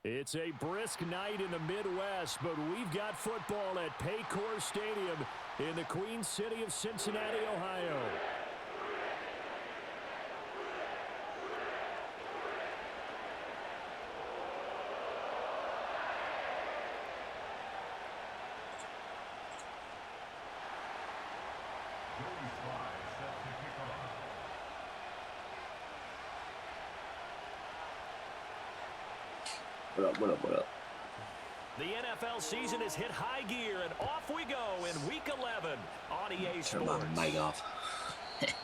It's a brisk night in the Midwest, but we've got football at Paycor Stadium in the Queen City of Cincinnati, Ohio. What up? The NFL season has hit high gear, and off we go in Week 11 on EA Sports. Turn my mic off.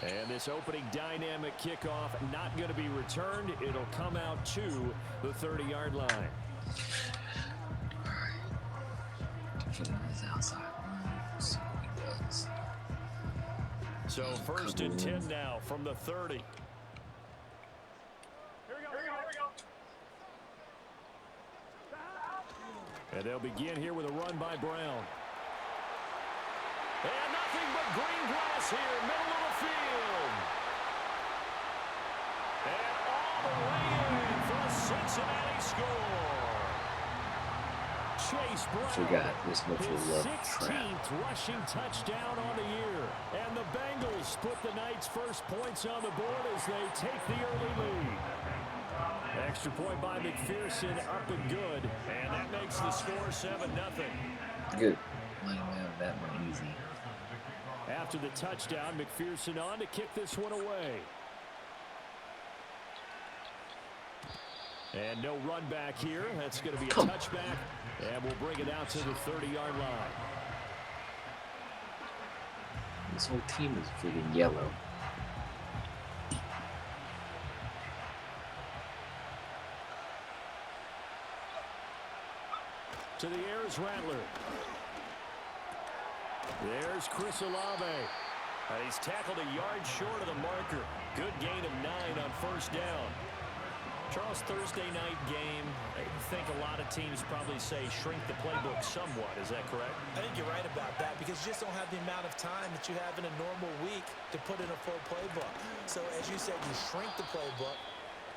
And this opening dynamic kickoff not going to be returned. It'll come out to the 30-yard line. All right. Defender is outside. See what he does. So first and 10 now from the 30. And they'll begin here with a run by Brown. And nothing but green grass here, middle of the field. And all the way in for a Cincinnati score. Chase Brown, Forgot this much his love 16th rushing touchdown on the year. And the Bengals put the night's first points on the board as they take the early lead. Extra point by McPherson, up and good. And that makes the score 7-0. Good. Let him have that one easy. After the touchdown, McPherson on to kick this one away. And no run back here. That's going to be a touchback. And we'll bring it out to the 30-yard line. This whole team is freaking yellow. To the air is Rattler. There's Chris Olave. He's tackled a yard short of the marker. Good gain of 9 on first down. Charles, Thursday night game, I think a lot of teams probably say shrink the playbook somewhat. Is that correct? I think you're right about that because you just don't have the amount of time that you have in a normal week to put in a full playbook. So as you said, you shrink the playbook.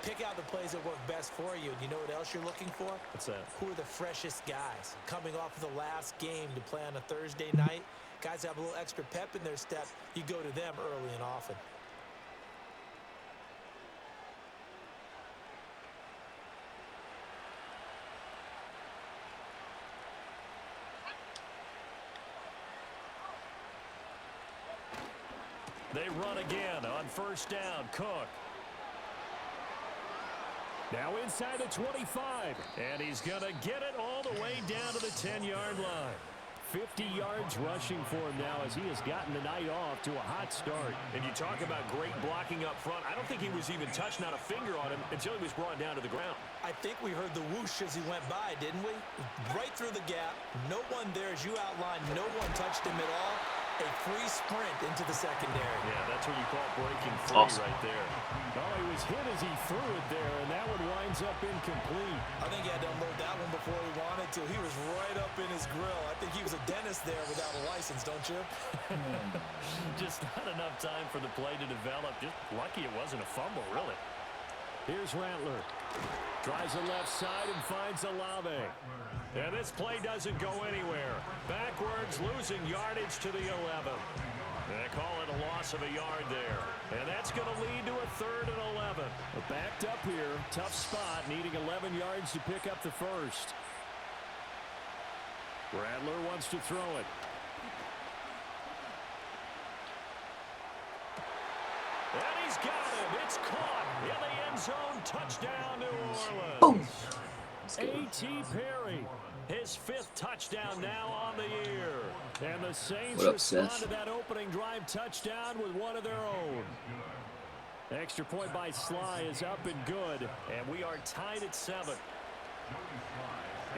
Pick out the plays that work best for you. You know what else you're looking for? What's that? Who are the freshest guys? Coming off of the last game to play on a Thursday night, guys have a little extra pep in their step. You go to them early and often. They run again on first down. Cook. Now inside the 25, and he's going to get it all the way down to the 10-yard line. 50 yards rushing for him now as he has gotten the night off to a hot start. And you talk about great blocking up front. I don't think he was even touched, not a finger on him, until he was brought down to the ground. I think we heard the whoosh as he went by, didn't we? Right through the gap. No one there, as you outlined, no one touched him at all. A free sprint into the secondary. Yeah, that's what you call breaking free right there. Oh, he was hit as he threw it there, and that one winds up incomplete. I think he had to unload that one before he wanted to. He was right up in his grill. I think he was a dentist there without a license, don't you? Just not enough time for the play to develop. Just lucky it wasn't a fumble, really. Here's Rattler. Tries the left side and finds Olave. And this play doesn't go anywhere. Backwards, losing yardage to the 11. They call it a loss of a yard there. And that's going to lead to a 3rd and 11. Backed up here. Tough spot, needing 11 yards to pick up the first. Rattler wants to throw it. And he's got him. It's caught in the end zone. Touchdown, New Orleans. A.T. Perry, his 5th touchdown now on the year. And the Saints respond to that opening drive touchdown with one of their own. Extra point by Sly is up and good. And we are tied at 7.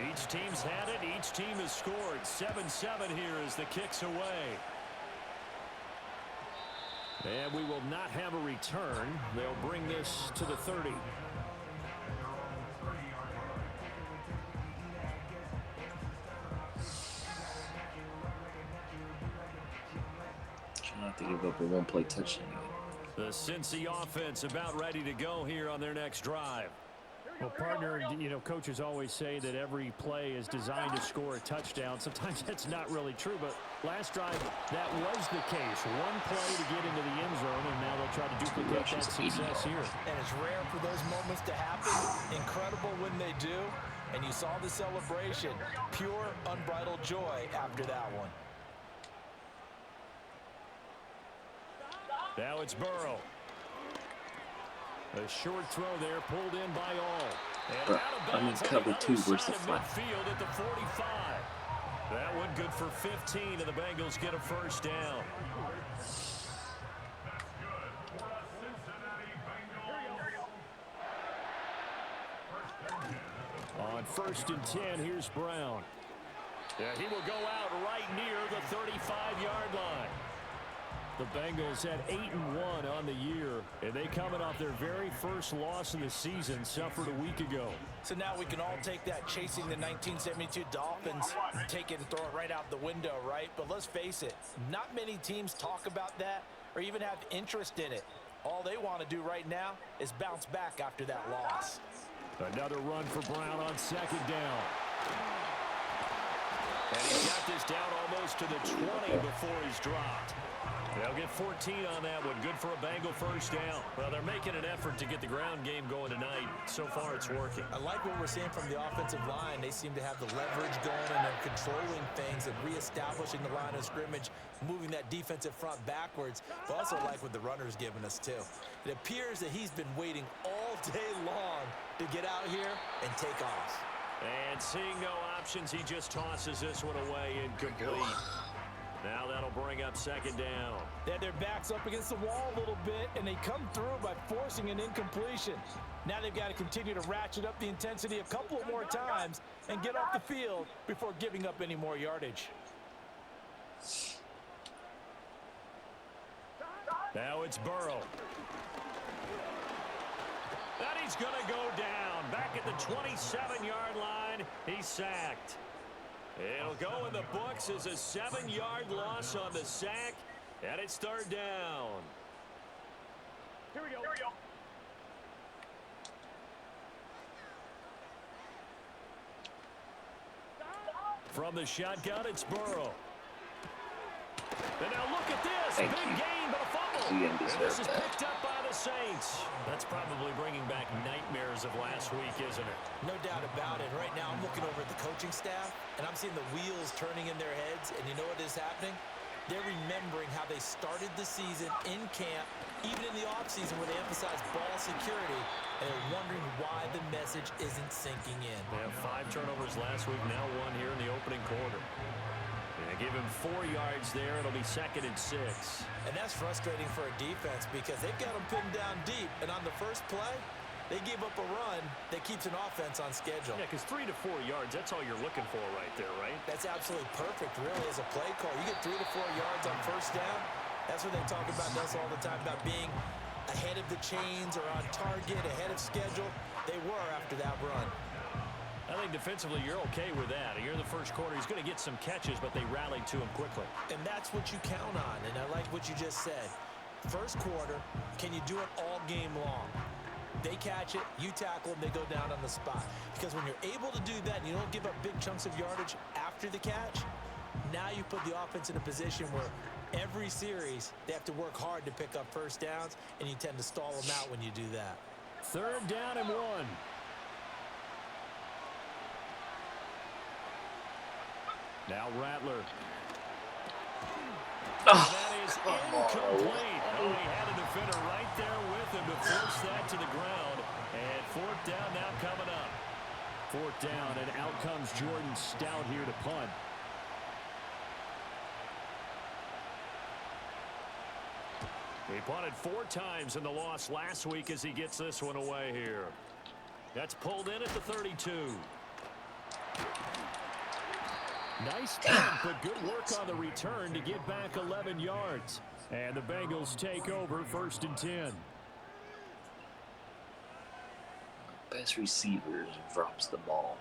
Each team's had it. Each team has scored. 7-7 here as the kick's away. And we will not have a return. They'll bring this to the 30. Try not to give up a one-play touchdown. The Cincy offense about ready to go here on their next drive. Well, partner, you know, coaches always say that every play is designed to score a touchdown. Sometimes that's not really true, but last drive, that was the case. One play to get into the end zone, and now they'll try to duplicate that success here. And it's rare for those moments to happen. Incredible when they do. And you saw the celebration. Pure, unbridled joy after that one. Now it's Burrow. A short throw there, pulled in by all. And out of I'm in bounds cover on the two. other Where's side the of flag? midfield at the 45. That one good for 15, and the Bengals get a first down. On 1st and 10, here's Brown. Yeah, he will go out right near the 35-yard line. The Bengals had 8-1 on the year, and they coming off their very first loss of the season, suffered a week ago. So now we can all take that chasing the 1972 Dolphins, take it and throw it right out the window, right? But let's face it, not many teams talk about that or even have interest in it. All they want to do right now is bounce back after that loss. Another run for Brown on 2nd down. And he's got this down almost to the 20 before he's dropped. They'll get 14 on that one. Good for a Bengal first down. Well, they're making an effort to get the ground game going tonight. So far, it's working. I like what we're seeing from the offensive line. They seem to have the leverage going, and they're controlling things and reestablishing the line of scrimmage, moving that defensive front backwards. But also like what the runner's giving us, too. It appears that he's been waiting all day long to get out here and take off. And seeing no options, he just tosses this one away incomplete. Now that'll bring up 2nd down. They had their backs up against the wall a little bit, and they come through by forcing an incompletion. Now they've got to continue to ratchet up the intensity a couple of more times and get off the field before giving up any more yardage. Now it's Burrow. And he's going to go down. Back at the 27-yard line, he's sacked. It'll go in the books as a 7-yard loss on the sack, and it's 3rd down. Here we go. From the shotgun, it's Burrow. And now look at this. Big gain, but a fumble. And this is picked up by the Saints. That's probably bringing back nightmares of last week, isn't it? No doubt about it. Right now, I'm looking over at the coaching staff, and I'm seeing the wheels turning in their heads. And you know what is happening? They're remembering how they started the season in camp, even in the offseason where they emphasized ball security, and they're wondering why the message isn't sinking in. They have 5 turnovers last week, now 1 here in the opening quarter. They give him 4 yards there. It'll be 2nd and 6. And that's frustrating for a defense because they've got them pinned down deep. And on the first play, they gave up a run that keeps an offense on schedule. Yeah, because 3 to 4 yards, that's all you're looking for right there, right? That's absolutely perfect, really, as a play call. You get 3 to 4 yards on first down. That's what they talk about us all the time, about being ahead of the chains or on target, ahead of schedule. They were after that run. I think defensively you're okay with that. You're in the first quarter. He's going to get some catches, but they rallied to him quickly. And that's what you count on, and I like what you just said. First quarter, can you do it all game long? They catch it, you tackle them, they go down on the spot. Because when you're able to do that and you don't give up big chunks of yardage after the catch, now you put the offense in a position where every series they have to work hard to pick up first downs, and you tend to stall them out when you do that. 3rd down and 1. Now Rattler. That is incomplete. Oh, he had a defender right there with him to force that to the ground. And 4th down now coming up. 4th down, and out comes Jordan Stout here to punt. He punted 4 times in the loss last week as he gets this one away here. That's pulled in at the 32. Nice punt, but good work on the return to get back 11 yards. And the Bengals take over 1st and 10. Best receiver drops the ball.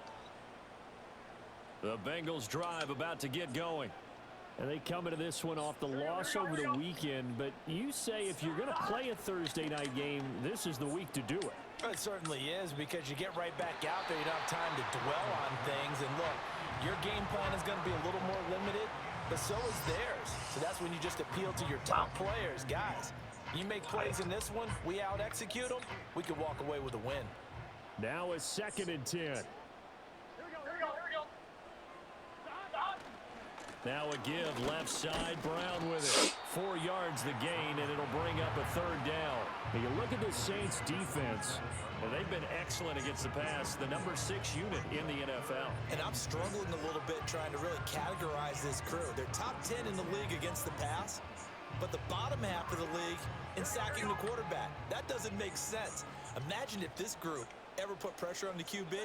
The Bengals drive about to get going. And they come into this one off the loss over the weekend. But you say if you're going to play a Thursday night game, this is the week to do it. It certainly is, because you get right back out there. You don't have time to dwell on things. And look, your game plan is going to be a little more limited, but so is theirs. So that's when you just appeal to your top players. Guys, you make plays in this one, we out-execute them, we can walk away with a win. Now a 2nd and 10. Now a give, left side, Brown with it. 4 yards the gain, and it'll bring up a 3rd down. Now you look at the Saints defense, and they've been excellent against the pass, the number 6 unit in the NFL. And I'm struggling a little bit trying to really categorize this crew. They're top 10 in the league against the pass, but the bottom half of the league in sacking the quarterback. That doesn't make sense. Imagine if this group ever put pressure on the QB,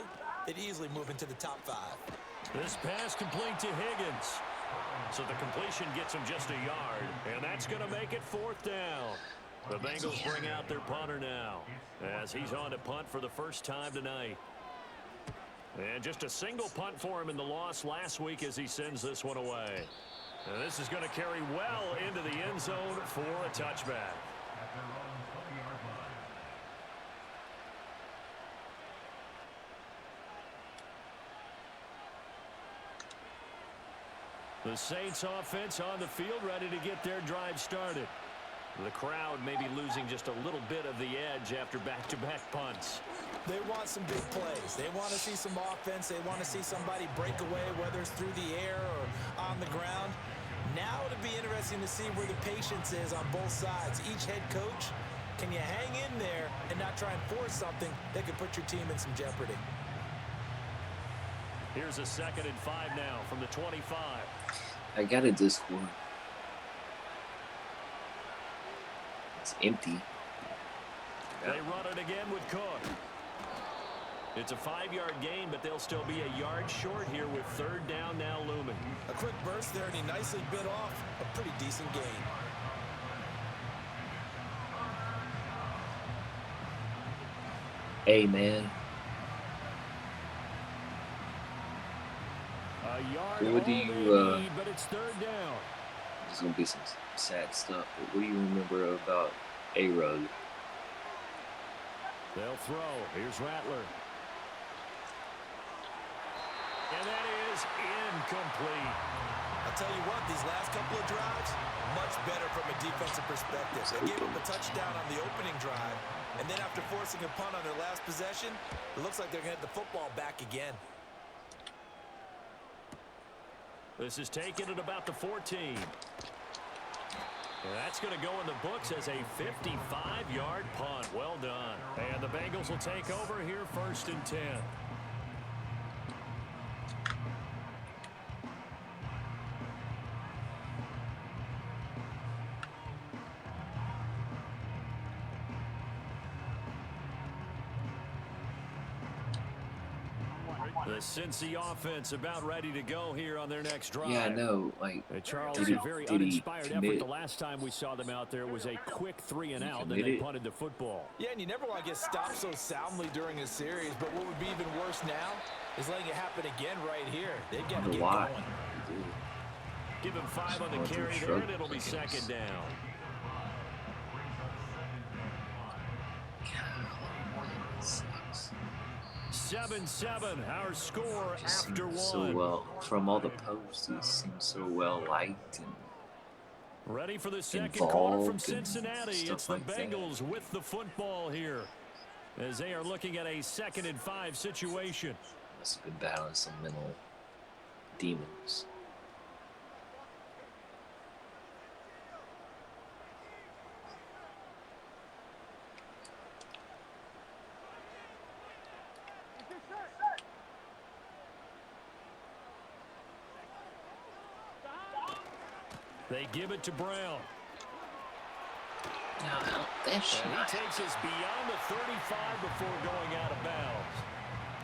they'd easily move into the top 5. This pass complete to Higgins. So the completion gets him just a yard, and that's going to make it 4th down. The Bengals bring out their punter now, as he's on to punt for the first time tonight. And just a single punt for him in the loss last week as he sends this one away. And this is going to carry well into the end zone for a touchback. The Saints offense on the field, ready to get their drive started. The crowd may be losing just a little bit of the edge after back-to-back punts. They want some big plays. They want to see some offense. They want to see somebody break away, whether it's through the air or on the ground. Now it'll be interesting to see where the patience is on both sides. Each head coach, can you hang in there and not try and force something that could put your team in some jeopardy? Here's a 2nd and 5 now from the 25. I got a Discord. It's empty. They run it again with Cook. It's a 5-yard gain, but they'll still be a yard short here with 3rd down now looming. A quick burst there, and he nicely bit off a pretty decent gain. Hey, man. A yard What do all you, they need, but it's 3rd down. There's going to be some sad stuff, but what do you remember about A-Rug? They'll throw. Here's Rattler. And that is incomplete. I'll tell you what, these last couple of drives, much better from a defensive perspective. They gave up a touchdown on the opening drive, and then after forcing a punt on their last possession, it looks like they're going to get the football back again. This is taken at about the 14. That's going to go in the books as a 55-yard punt. Well done. And the Bengals will take over here 1st and 10. The Cincy offense about ready to go here on their next drive. Yeah, I know. Like, Charles, did he, a very did he uninspired effort. commit? The last time we saw them out there was a quick 3 and out, then they committed? punted the football. Yeah, and you never want to get stopped so soundly during a series, but what would be even worse now is letting it happen again right here. They got to get Why? going. Give him 5 on the carry there, and it'll be 2nd down. 7-7, our score after 1. So well, from all the posts, it seems so well liked and ready for the second quarter from involved Cincinnati. and It's the stuff like Bengals with the football here as they are looking at a 2nd and 5 situation. must have been battling some mental demons. They give it to Brown. No, that shit. And he takes us beyond the 35 before going out of bounds.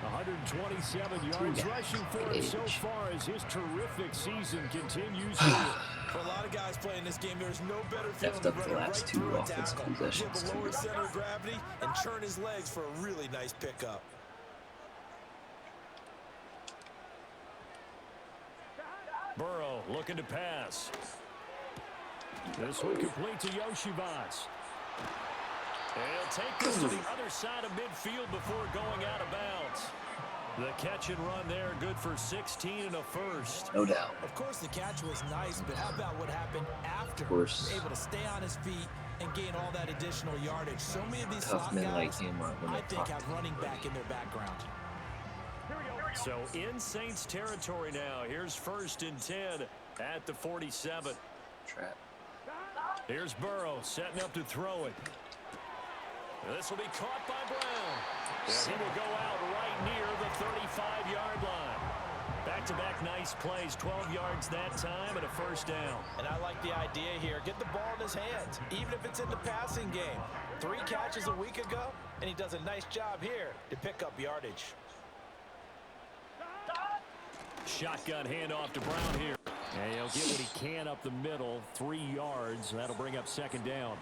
127 yards rushing for him so far as his terrific season continues here. For a lot of guys playing this game, there's no better feeling Effed than up the running last right two through a offensive tackle. possessions, Get the lower too. center of gravity and turn his legs for a really nice pickup. Burrow looking to pass. This one complete to Yoshivas. And he'll take this to the other side of midfield before going out of bounds. The catch and run there, good for 16 and a first. No doubt. Of course, the catch was nice, but how about what happened after? Of course. Able to stay on his feet and gain all that additional yardage. So many of these Tough slot men guys, like him are when I they think, talk have to running him. back in their background. So in Saints territory now. Here's 1st and 10 at the 47. Trap. Here's Burrow setting up to throw it. This will be caught by Brown. And he will go out right near the 35-yard line. Back-to-back nice plays, 12 yards that time and a first down. And I like the idea here. Get the ball in his hands, even if it's in the passing game. 3 catches a week ago, and he does a nice job here to pick up yardage. Shotgun handoff to Brown here. And he'll get what he can up the middle, 3 yards. That'll bring up 2nd down.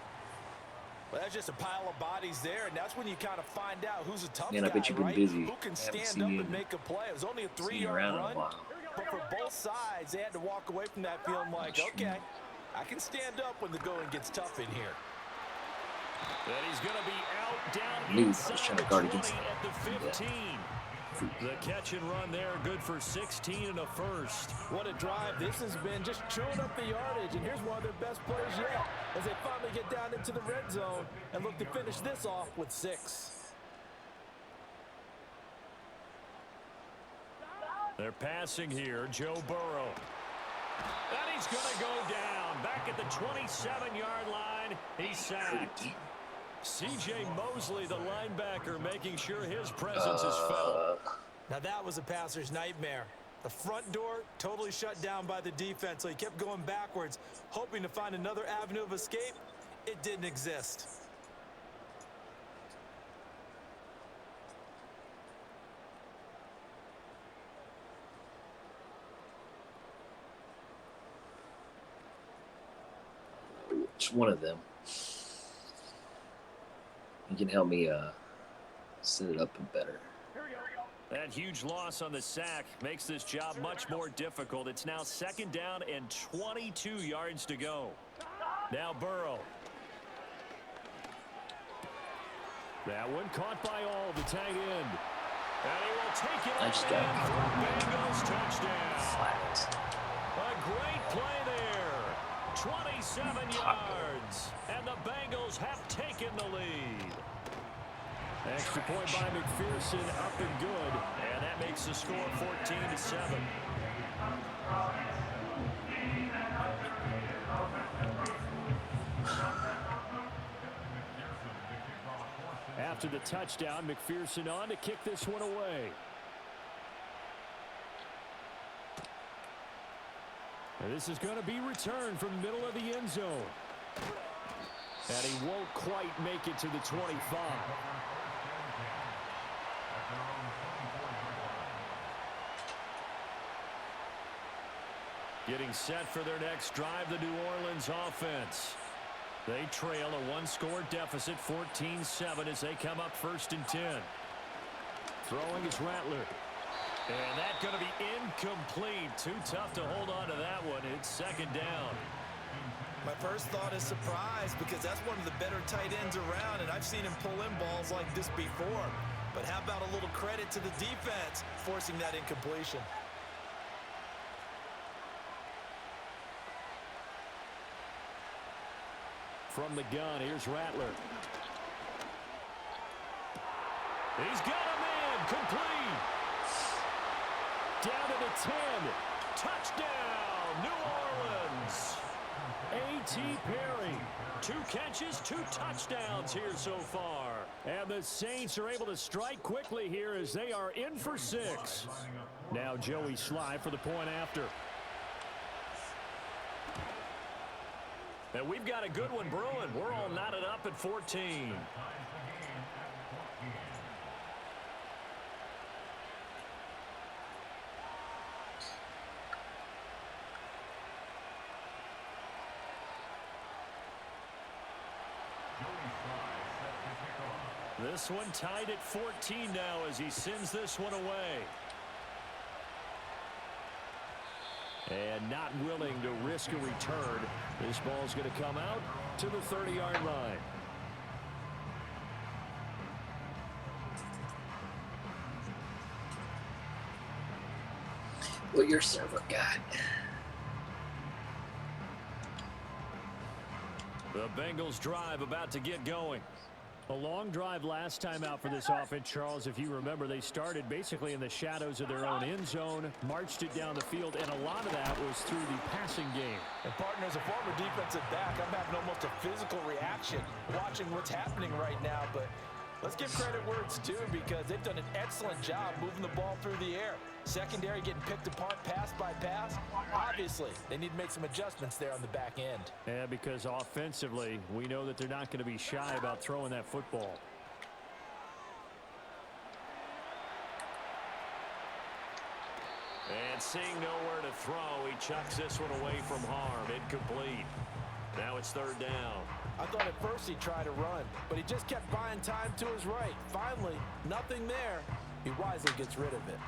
Well, that's just a pile of bodies there, and that's when you kind of find out who's a tough Man, I guy, bet you've been right? busy. Who can I haven't stand seen up you and make a play. It was only a seen you 3-yard around in a run, while. but for both sides, they had to walk away from that feeling like, okay, I can stand up when the going gets tough in here. And he's going to be out down Knew I was inside trying the to guard 20 against him. at the 15. The catch and run there, good for 16 and a first. What a drive this has been, just chewing up the yardage, and here's one of their best plays yet as they finally get down into the red zone and look to finish this off with 6. They're passing here, Joe Burrow. And he's going to go down, back at the 27-yard line. He's sacked. C.J. Mosley, the linebacker, making sure his presence is felt. Now that was a passer's nightmare. The front door totally shut down by the defense, so he kept going backwards, hoping to find another avenue of escape. It didn't exist. Which one of them? You can help me set it up better. That huge loss on the sack makes this job much more difficult. It's now 2nd down and 22 yards to go. Now Burrow. That one caught by all, the tight end. And he will take it I just up got and for a Bengals touchdown. flat. A great play there. 27 yards. And the Bengals have taken the lead. Extra point by McPherson, up and good. And that makes the score 14-7. After the touchdown, McPherson on to kick this one away. And this is going to be returned from the middle of the end zone. And he won't quite make it to the 25. Getting set for their next drive, the New Orleans offense. They trail a 1-score deficit, 14-7, as they come up 1st and 10. Throwing is Rattler. And that's going to be incomplete. Too tough to hold on to that one. It's 2nd down. My first thought is surprise, because that's one of the better tight ends around, and I've seen him pull in balls like this before. But how about a little credit to the defense forcing that incompletion? From the gun, here's Rattler. He's got a man, complete. Down to the 10. Touchdown, New Orleans. A.T. Perry. 2 catches, 2 touchdowns here so far. And the Saints are able to strike quickly here as they are in for 6. Now Joey Sly for the point after. And we've got a good one brewing. We're all knotted up at 14. This one tied at 14 now as he sends this one away. And not willing to risk a return. This ball's going to come out to the 30-yard line. what your server got. The Bengals drive about to get going. A long drive last time out for this offense, Charles. If you remember, they started basically in the shadows of their own end zone, marched it down the field, and a lot of that was through the passing game. And partner, as a former defensive back, I'm having almost a physical reaction watching what's happening right now. But let's give credit where it's due, because they've done an excellent job moving the ball through the air. Secondary getting picked apart pass by pass. Obviously, they need to make some adjustments there on the back end. Yeah, because offensively, we know that they're not going to be shy about throwing that football. And seeing nowhere to throw, he chucks this one away from harm. Incomplete. Now it's third down. I thought at first he'd try to run, but he just kept buying time to his right. Finally, nothing there. He wisely gets rid of it.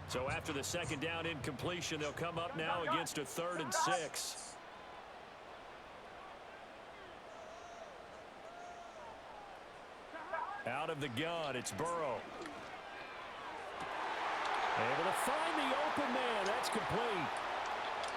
So after the second down incompletion, they'll come up now against a 3rd and 6. Out of the gun, it's Burrow. Able to find the open man. That's complete.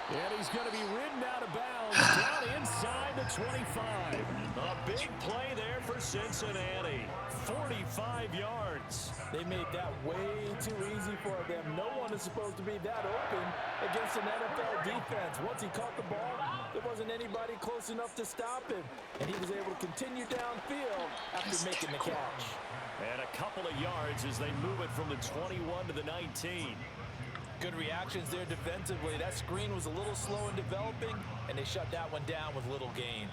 And he's going to be ridden out of bounds down inside the 25. A big play there for Cincinnati. 45 yards. They made that way too easy for them. No one is supposed to be that open against an NFL defense. Once he caught the ball, there wasn't anybody close enough to stop him. And he was able to continue downfield after making the catch. And a couple of yards as they move it from the 21 to the 19. Good reactions there defensively. That screen was a little slow in developing, and they shut that one down with little gain.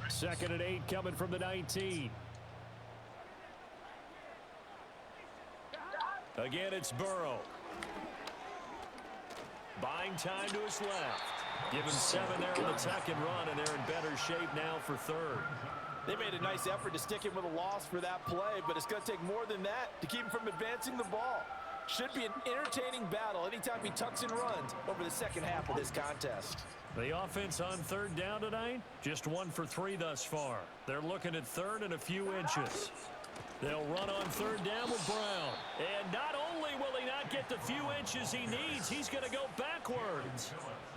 Second and 8 coming from the 19. Again, it's Burrow. Buying time to his left. Give him 7 there on the tuck and run, and they're in better shape now for 3rd. They made a nice effort to stick him with a loss for that play, but it's going to take more than that to keep him from advancing the ball. Should be an entertaining battle anytime he tucks and runs over the second half of this contest. The offense on 3rd down tonight, just 1 for 3 thus far. They're looking at 3rd and a few inches. They'll run on 3rd down with Brown. And not only will he not get the few inches he needs, he's going to go backwards.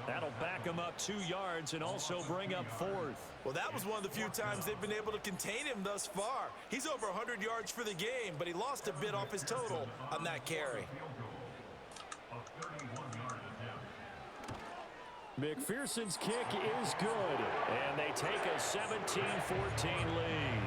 That'll back him up 2 yards and also bring up 4th. Well, that was one of the few times they've been able to contain him thus far. He's over 100 yards for the game, but he lost a bit off his total on that carry. McPherson's kick is good. And they take a 17-14 lead.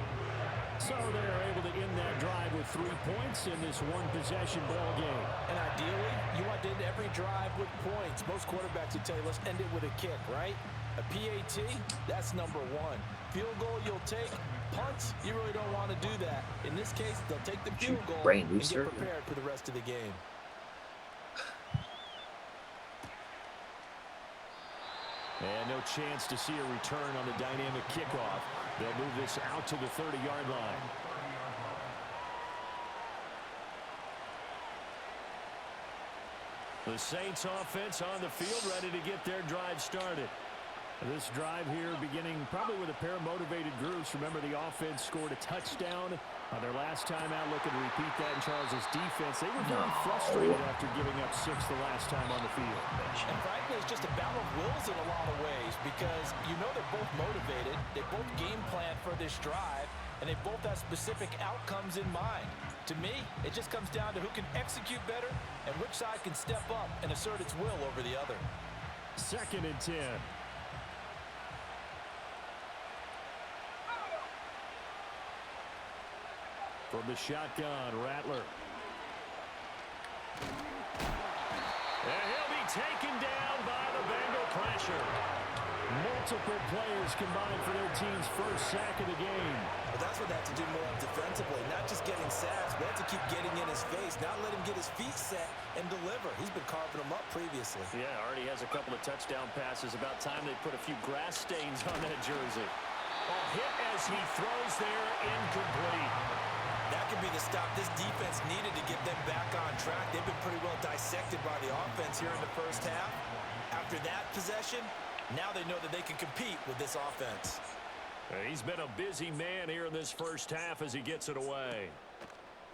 So they're able to end that drive with 3 points in this one-possession ball game. And ideally, you want to end every drive with points. Most quarterbacks would tell you, let's end it with a kick, right? A PAT, that's number 1. Field goal you'll take. Punts, you really don't want to do that. In this case, they'll take the field goal and get prepared for the rest of the game. And no chance to see a return on the dynamic kickoff. They'll move this out to the 30-yard line. The Saints offense on the field ready to get their drive started. This drive here beginning probably with a pair of motivated groups. Remember, the offense scored a touchdown on their last time out. Looking to repeat that in Charles's defense. They were very frustrated after giving up 6 the last time on the field. And frankly, it's just a battle of wills in a lot of ways, because you know they're both motivated. They both game plan for this drive, and they both have specific outcomes in mind. To me, it just comes down to who can execute better and which side can step up and assert its will over the other. 2nd and 10. From the shotgun, Rattler. And he'll be taken down by the Bengal pressure. Multiple players combined for their team's first sack of the game. But that's what they have to do more of defensively, not just getting sacks, but have to keep getting in his face, not let him get his feet set and deliver. He's been carving them up previously. Yeah, already has a couple of touchdown passes. About time they put a few grass stains on that jersey. A hit as he throws there, incomplete. That could be the stop this defense needed to get them back on track. They've been pretty well dissected by the offense here in the first half. After that possession, now they know that they can compete with this offense. He's been a busy man here in this first half as he gets it away.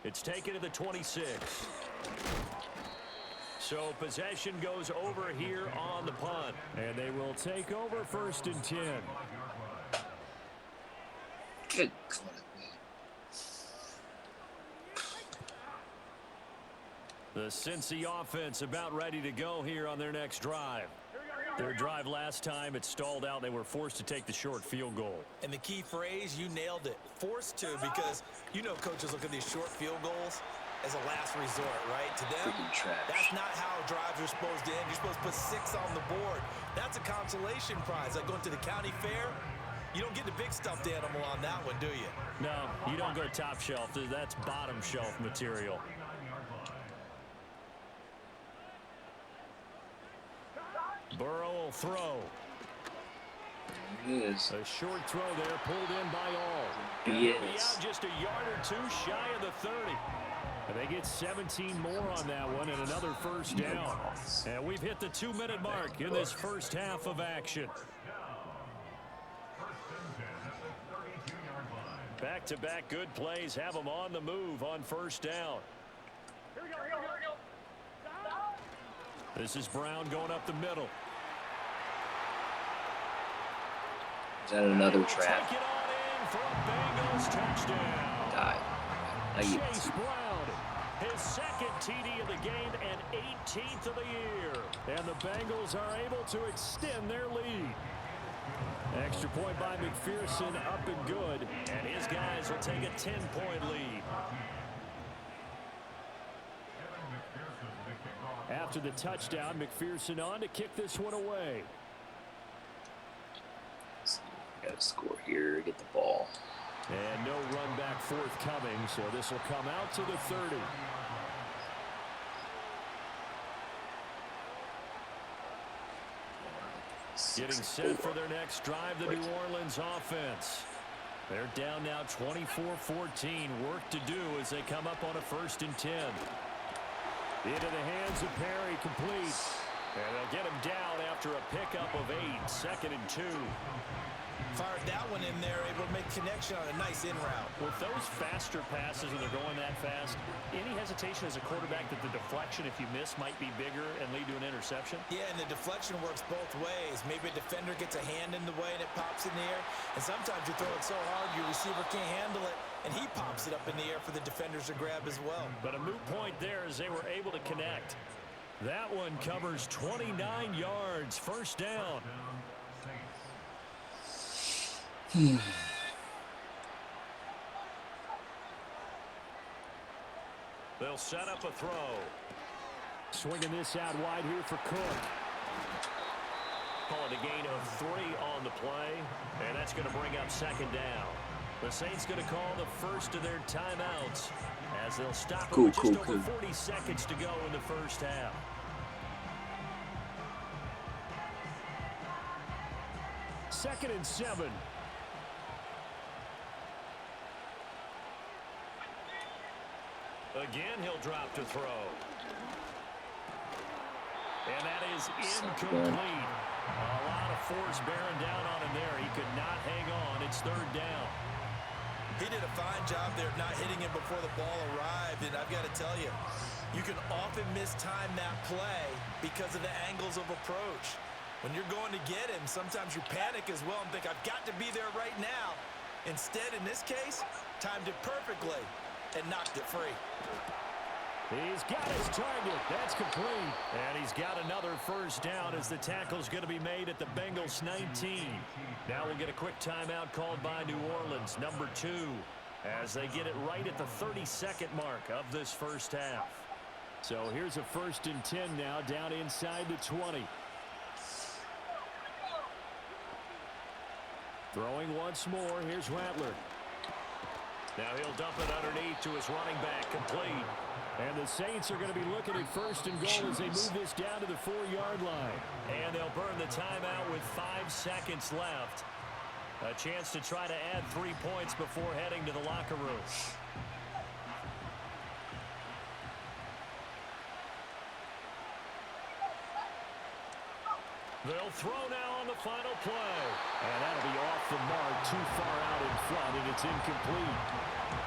It's taken to the 26. So possession goes over here on the punt. And they will take over 1st and 10. Good God. The Cincy offense about ready to go here on their next drive. Their drive last time, it stalled out. They were forced to take the short field goal. And the key phrase, you nailed it. Forced to, because you know coaches look at these short field goals as a last resort, right? To them, that's not how drives are supposed to end. You're supposed to put 6 on the board. That's a consolation prize. Like going to the county fair, you don't get the big stuffed animal on that one, do you? No, you don't go top shelf. That's bottom shelf material. Burrow will throw. Yes. A short throw there, pulled in by all. Yes. Be out just a yard or two shy of the 30. And they get 17 more on that one and another first down. And we've hit the 2-minute mark in this first half of action. Back-to-back good plays have them on the move on first down. This is Brown going up the middle. Is that another trap? Take it on in for a Bengals touchdown. Die. Chase Brown. His second TD of the game and 18th of the year. And the Bengals are able to extend their lead. Extra point by McPherson, up and good. And his guys will take a 10-point lead. After the touchdown, McPherson on to kick this one away. Got to score here, get the ball. And no run back forthcoming, so this will come out to the 30. Getting set for their next drive, the New Orleans offense. They're down now 24-14. Work to do as they come up on a 1st and 10. Into the hands of Perry, complete. And they'll get him down after a pickup of 8, 2nd and 2. Fired that one in there, able to make connection on a nice in route. With those faster passes and they're going that fast, any hesitation as a quarterback that the deflection, if you miss, might be bigger and lead to an interception? Yeah, and the deflection works both ways. Maybe a defender gets a hand in the way and it pops in the air. And sometimes you throw it so hard your receiver can't handle it, and he pops it up in the air for the defenders to grab as well. But a moot point there as they were able to connect. That one covers 29 yards, 1st down. They'll set up a throw. Swinging this out wide here for Cook. Call it a gain of 3 on the play, and that's going to bring up 2nd down. The Saints going to call the first of their timeouts as they'll stop it with just over 40 seconds to go in the first half. Second and 7. Again, he'll drop to throw. And that is incomplete. A lot of force bearing down on him there. He could not hang on. It's 3rd down. He did a fine job there of not hitting him before the ball arrived. And I've got to tell you, you can often mistime that play because of the angles of approach. When you're going to get him, sometimes you panic as well and think, I've got to be there right now. Instead, in this case, timed it perfectly and knocked it free. He's got his target. That's complete. And he's got another first down as the tackle's going to be made at the Bengals 19. Now we'll get a quick timeout called by New Orleans, number 2, as they get it right at the 32nd mark of this first half. So here's a 1st and 10 now, down inside the 20. Throwing once more. Here's Rattler. Now he'll dump it underneath to his running back, complete. And the Saints are going to be looking at 1st and goal as they move this down to the 4-yard line. And they'll burn the timeout with 5 seconds left. A chance to try to add 3 points before heading to the locker room. They'll throw now on the final play. And that'll be off the mark, too far out in front, and it's incomplete.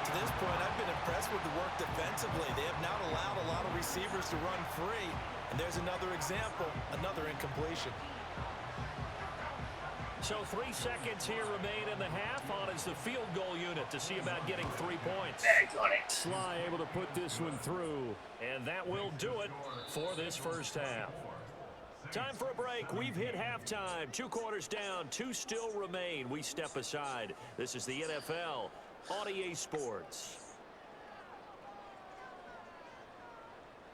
To this point, I've been impressed with the work defensively. They have not allowed a lot of receivers to run free. And there's another example, another incompletion. So 3 seconds here remain in the half. On is the field goal unit to see about getting 3 points. Sly able to put this one through. And that will do it for this first half. Time for a break. We've hit halftime. 2 quarters down. 2 still remain. We step aside. This is the NFL on EA Sports.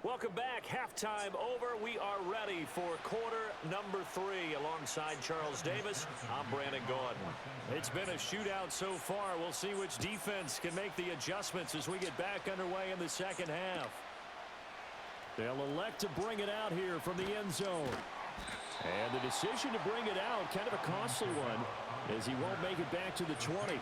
Welcome back. Halftime over. We are ready for quarter number 3. Alongside Charles Davis, I'm Brandon Gordon. It's been a shootout so far. We'll see which defense can make the adjustments as we get back underway in the second half. They'll elect to bring it out here from the end zone. And the decision to bring it out, kind of a costly one, as he won't make it back to the 20.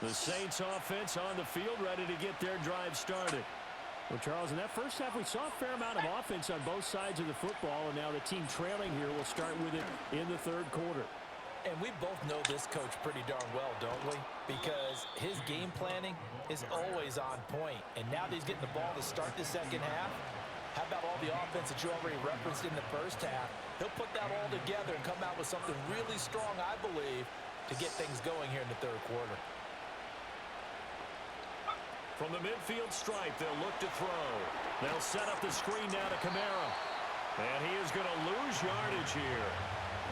The Saints offense on the field, ready to get their drive started. Well, Charles, in that first half, we saw a fair amount of offense on both sides of the football, and now the team trailing here will start with it in the third quarter. And we both know this coach pretty darn well, don't we? Because his game planning is always on point. And now that he's getting the ball to start the second half, how about all the offense that you already referenced in the first half? He'll put that all together and come out with something really strong, I believe, to get things going here in the third quarter. From the midfield stripe, they'll look to throw. They'll set up the screen now to Kamara. And he is going to lose yardage here.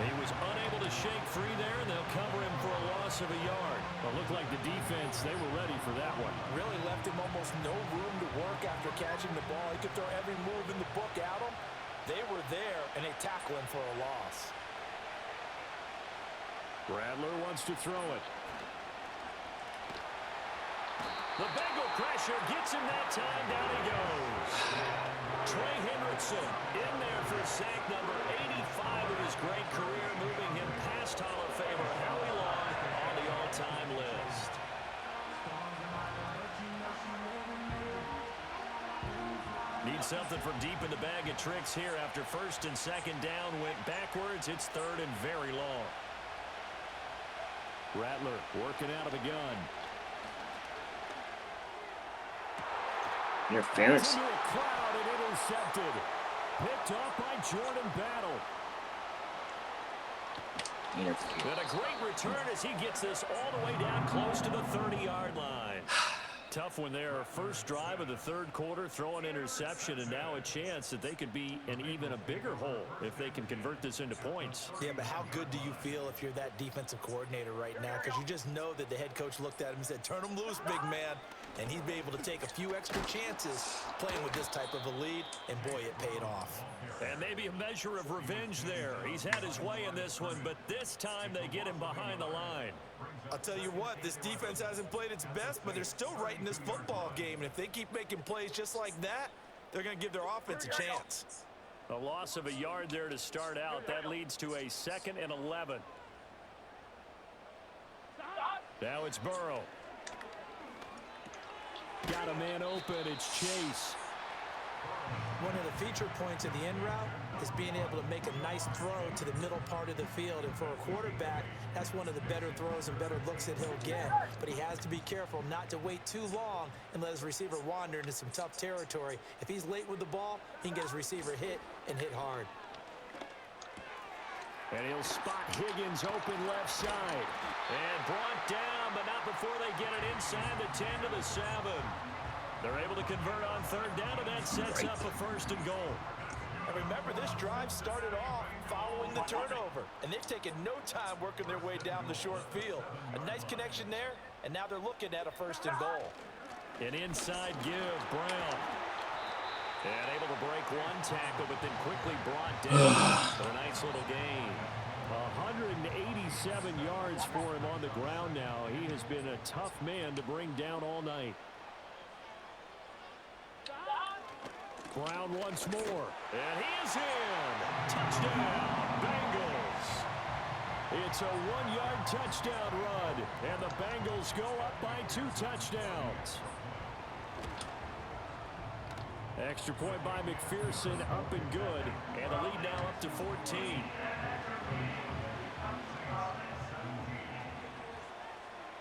He was unable to shake free there, and they'll cover him for a loss of a yard. Well, it looked like the defense, they were ready for that one. Really left him almost no room to work after catching the ball. He could throw every move in the book at him. They were there, and they tackle him for a loss. Rattler wants to throw it. The Bengal pressure gets him that time. Down he goes. Trey Hendrickson in there for sack number 85 of his great career, moving him past Hall of Famer Howie Long on the all-time list. Need something from deep in the bag of tricks here after first and second down went backwards. It's third and very long. Rattler working out of the gun. Interference. Into a crowd and intercepted. Picked off by Jordan Battle. Interference. And a great return as he gets this all the way down close to the 30-yard line. Tough one there. First drive of the third quarter, throw an interception, and now a chance that they could be in even a bigger hole if they can convert this into points. Yeah, but how good do you feel if you're that defensive coordinator right now? Because you just know that the head coach looked at him and said, turn him loose, big man. And he'd be able to take a few extra chances playing with this type of a lead, and boy, it paid off. And maybe a measure of revenge there. He's had his way in this one, but this time they get him behind the line. I'll tell you what, this defense hasn't played its best, but they're still right in this football game. And if they keep making plays just like that, they're going to give their offense a chance. A loss of a yard there to start out. That leads to a 2nd and 11. Now it's Burrow. Got a man open. It's Chase. One of the feature points of the end route is being able to make a nice throw to the middle part of the field. And for a quarterback, that's one of the better throws and better looks that he'll get. But he has to be careful not to wait too long and let his receiver wander into some tough territory. If he's late with the ball, he can get his receiver hit and hit hard. And he'll spot Higgins open left side. And brought down, but not before they get it inside the 10 to the 7. They're able to convert on third down, and that sets up a 1st and goal. And remember, this drive started off following the turnover, and they've taken no time working their way down the short field. A nice connection there, and now they're looking at a 1st and goal. An inside give, Brown. And able to break one tackle, but then quickly brought down for a nice little gain. 187 yards for him on the ground now. He has been a tough man to bring down all night. Brown once more. And he is in. Touchdown, Bengals. It's a 1-yard touchdown run, and the Bengals go up by 2 touchdowns. Extra point by McPherson, up and good, and the lead now up to 14.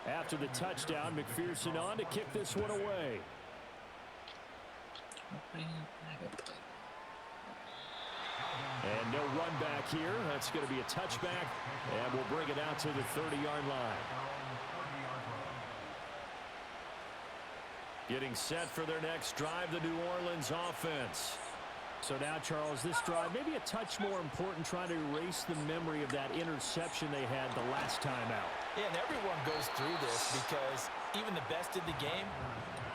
After the touchdown, McPherson on to kick this one away. And no run back here. That's going to be a touchback, and we'll bring it out to the 30-yard line. Getting set for their next drive, the New Orleans offense. So now, Charles, this drive maybe a touch more important, trying to erase the memory of that interception they had the last time out. Yeah, and everyone goes through this because even the best in the game,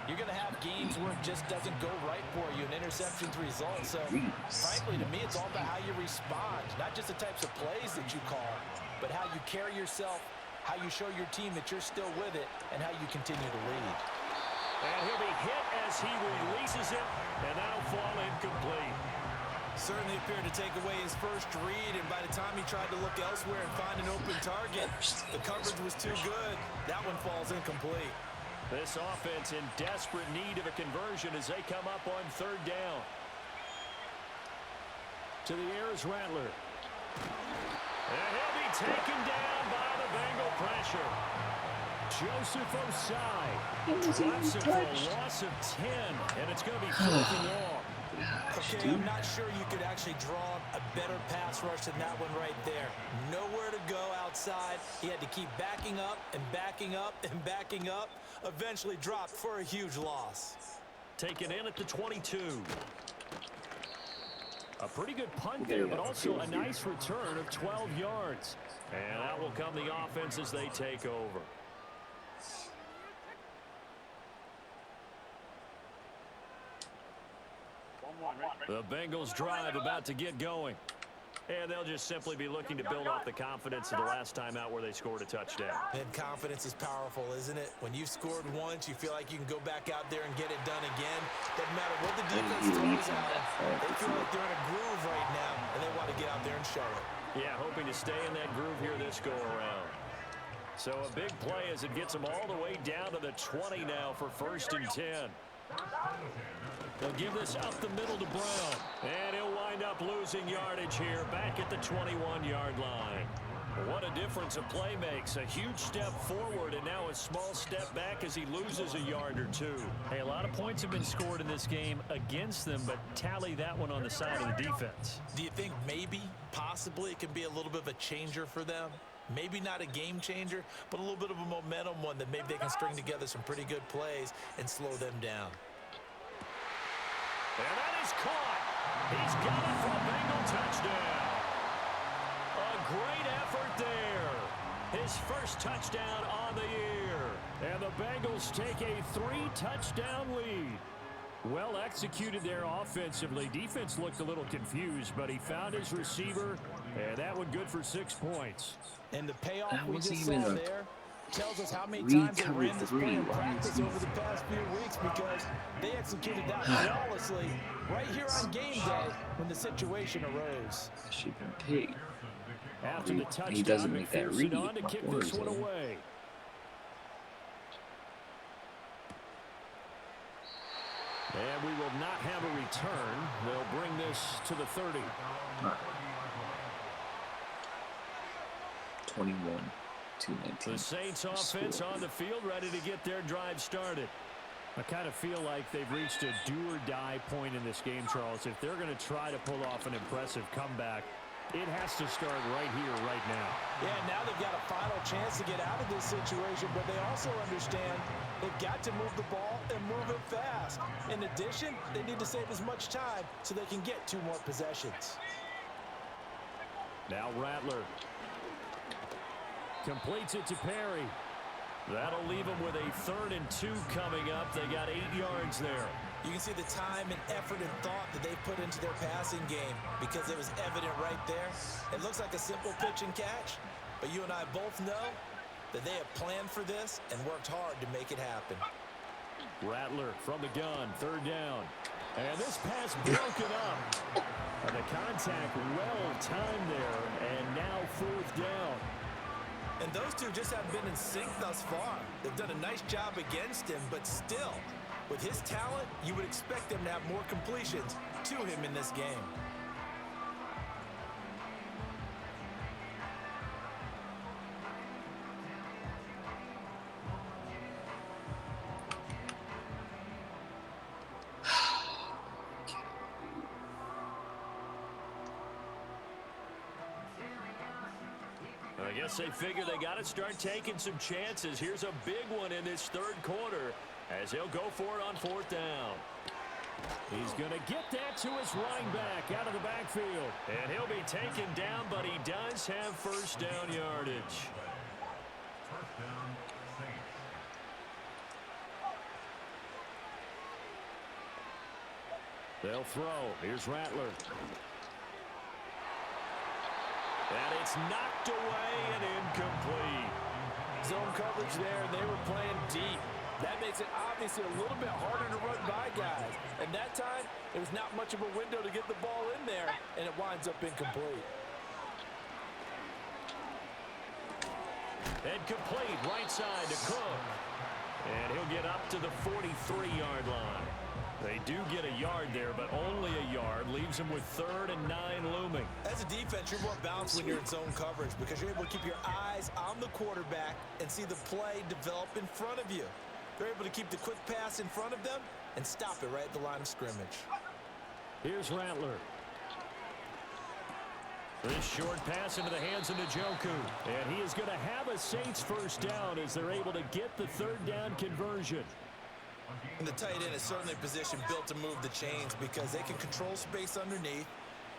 you're going to have games where it just doesn't go right for you, an interception's result. So, frankly, to me, it's all about how you respond, not just the types of plays that you call, but how you carry yourself, how you show your team that you're still with it, and how you continue to lead. And he'll be hit as he releases it, and that'll fall incomplete. Certainly appeared to take away his first read, and by the time he tried to look elsewhere and find an open target, the coverage was too good. That one falls incomplete. This offense in desperate need of a conversion as they come up on 3rd down. To the air is Rattler. And he'll be taken down by the Bengal pressure. Joseph Osai drops it for a loss of 10, and it's going to be 4th and long. Okay, I'm not sure you could actually draw a better pass rush than that one right there. Nowhere to go outside. He had to keep backing up and backing up and backing up. Eventually dropped for a huge loss. Taken in at the 22. A pretty good punt there, but also a nice return of 12 yards. And out will come the offense as they take over. The Bengals drive about to get going. And they'll just simply be looking to build off the confidence of the last time out where they scored a touchdown. And confidence is powerful, isn't it? When you've scored once, you feel like you can go back out there and get it done again. Doesn't matter what the defense throws at them. They feel like they're in a groove right now, and they want to get out there and show it. Yeah, hoping to stay in that groove here this go-around. So a big play as it gets them all the way down to the 20 now for 1st and 10. They'll give this up the middle to Brown. And he'll wind up losing yardage here back at the 21-yard line. What a difference a play makes. A huge step forward and now a small step back as he loses a yard or two. Hey, a lot of points have been scored in this game against them, but tally that one on the side of the defense. Do you think maybe, possibly, it can be a little bit of a changer for them? Maybe not a game changer, but a little bit of a momentum one that maybe they can string together some pretty good plays and slow them down. And that is caught. He's got it for a Bengal touchdown. A great effort there. His first touchdown on the year. And the Bengals take a 3-touchdown lead. Well executed there offensively. Defense looked a little confused, but he found his receiver, and that one good for 6 points. And the payoff we just saw there tells us how many times they ran this play in practice over the past few weeks, because they executed that flawlessly right here on game day when the situation arose. After the touchdown, he doesn't make that read. On to kick this one away. And we will not have a return. They'll bring this to the 30. 21-19. The Saints offense on the field, ready to get their drive started. I kind of feel like they've reached a do-or-die point in this game, Charles. If they're going to try to pull off an impressive comeback, it has to start right here, right now. Yeah, now they've got a final chance to get out of this situation, but they also understand they've got to move the ball and move it fast. In addition, they need to save as much time so they can get 2 more possessions. Now Rattler completes it to Perry. That'll leave them with a 3rd and 2 coming up. They got 8 yards there. You can see the time and effort and thought that they put into their passing game, because it was evident right there. It looks like a simple pitch and catch, but you and I both know that they have planned for this and worked hard to make it happen. Rattler from the gun, 3rd down. And this pass broken up. And the contact well timed there, and now 4th down. And those two just haven't been in sync thus far. They've done a nice job against him, but still, with his talent, you would expect them to have more completions to him in this game. I guess they figure they got to start taking some chances. Here's a big one in this third quarter as he'll go for it on fourth down. He's going to get that to his running back out of the backfield. And he'll be taken down, but he does have first down yardage. They'll throw. Here's Rattler. And it's knocked away and incomplete. Zone coverage there, and they were playing deep. That makes it obviously a little bit harder to run by guys. And that time, there was not much of a window to get the ball in there, and it winds up incomplete. And complete right side to Cook. And he'll get up to the 43-yard line. They do get a yard there, but only a yard. Leaves them with 3rd and 9 looming. As a defense, you're more balanced when you're in zone coverage because you're able to keep your eyes on the quarterback and see the play develop in front of you. They're able to keep the quick pass in front of them and stop it right at the line of scrimmage. Here's Rattler. This short pass into the hands of Njoku. And he is going to have a Saints first down as they're able to get the third down conversion. And the tight end is certainly a position built to move the chains because they can control space underneath.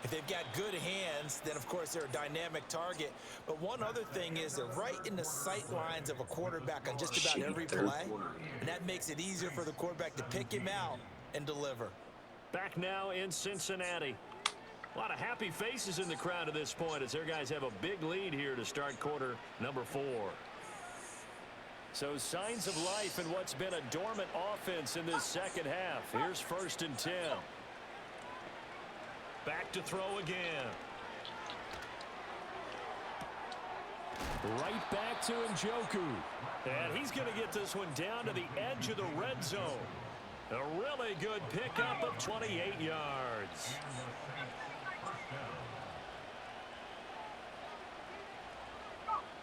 If they've got good hands, then, of course, they're a dynamic target. But one other thing is they're right in the sight lines of a quarterback on just about every play. And that makes it easier for the quarterback to pick him out and deliver. Back now in Cincinnati. A lot of happy faces in the crowd at this point as their guys have a big lead here to start quarter number 4. So signs of life in what's been a dormant offense in this second half. Here's 1st and 10. Back to throw again. Right back to Njoku. And he's going to get this one down to the edge of the red zone. A really good pickup of 28 yards.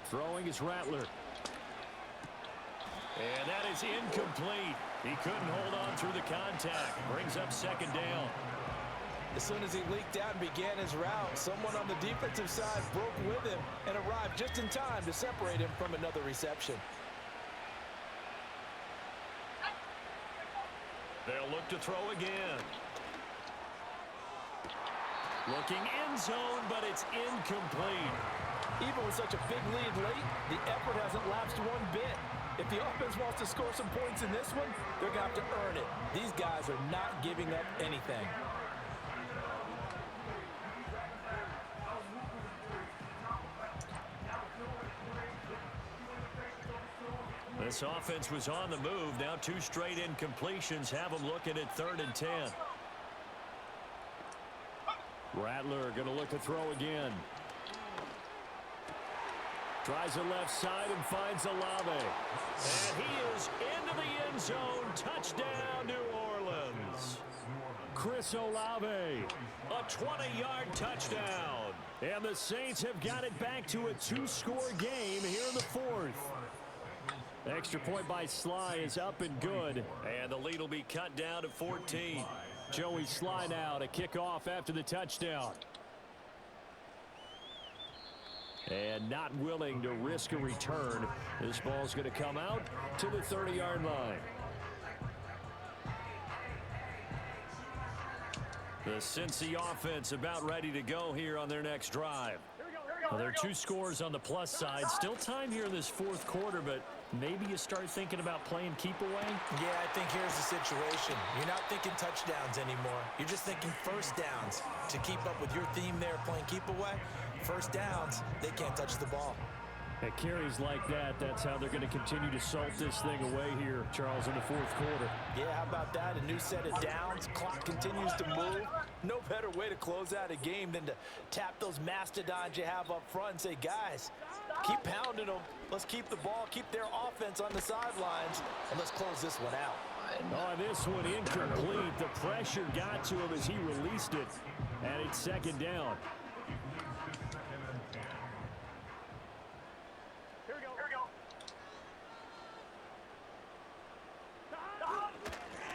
Throwing is Rattler. And that is incomplete. He couldn't hold on through the contact. Brings up 2nd down. As soon as he leaked out and began his route, someone on the defensive side broke with him and arrived just in time to separate him from another reception. They'll look to throw again. Looking end zone, but it's incomplete. Even with such a big lead late, the effort hasn't lapsed one bit. If the offense wants to score some points in this one, they're going to have to earn it. These guys are not giving up anything. This offense was on the move. Now 2 straight incompletions have them looking at 3rd and 10. Rattler going to look to throw again. Tries the left side and finds Olave. And he is into the end zone. Touchdown, New Orleans. Chris Olave. A 20-yard touchdown. And the Saints have got it back to a 2-score game here in the 4th. Extra point by Sly is up and good. And the lead will be cut down to 14. Joey Sly now to kick off after the touchdown. And not willing to risk a return. This ball's going to come out to the 30-yard line. The Cincy offense about ready to go here on their next drive. Well, there are 2 scores on the plus side. Still time here in this 4th quarter, but maybe you start thinking about playing keep away? Yeah, I think here's the situation. You're not thinking touchdowns anymore. You're just thinking first downs. To keep up with your theme there, playing keep away, first downs, they can't touch the ball. At carries like that, that's how they're going to continue to salt this thing away here, Charles, in the fourth quarter. Yeah, how about that? A new set of downs. Clock continues to move. No better way to close out a game than to tap those mastodons you have up front and say, guys, keep pounding them. Let's keep the ball, keep their offense on the sidelines, and let's close this one out. On this one, incomplete. The pressure got to him as he released it, and it's second down.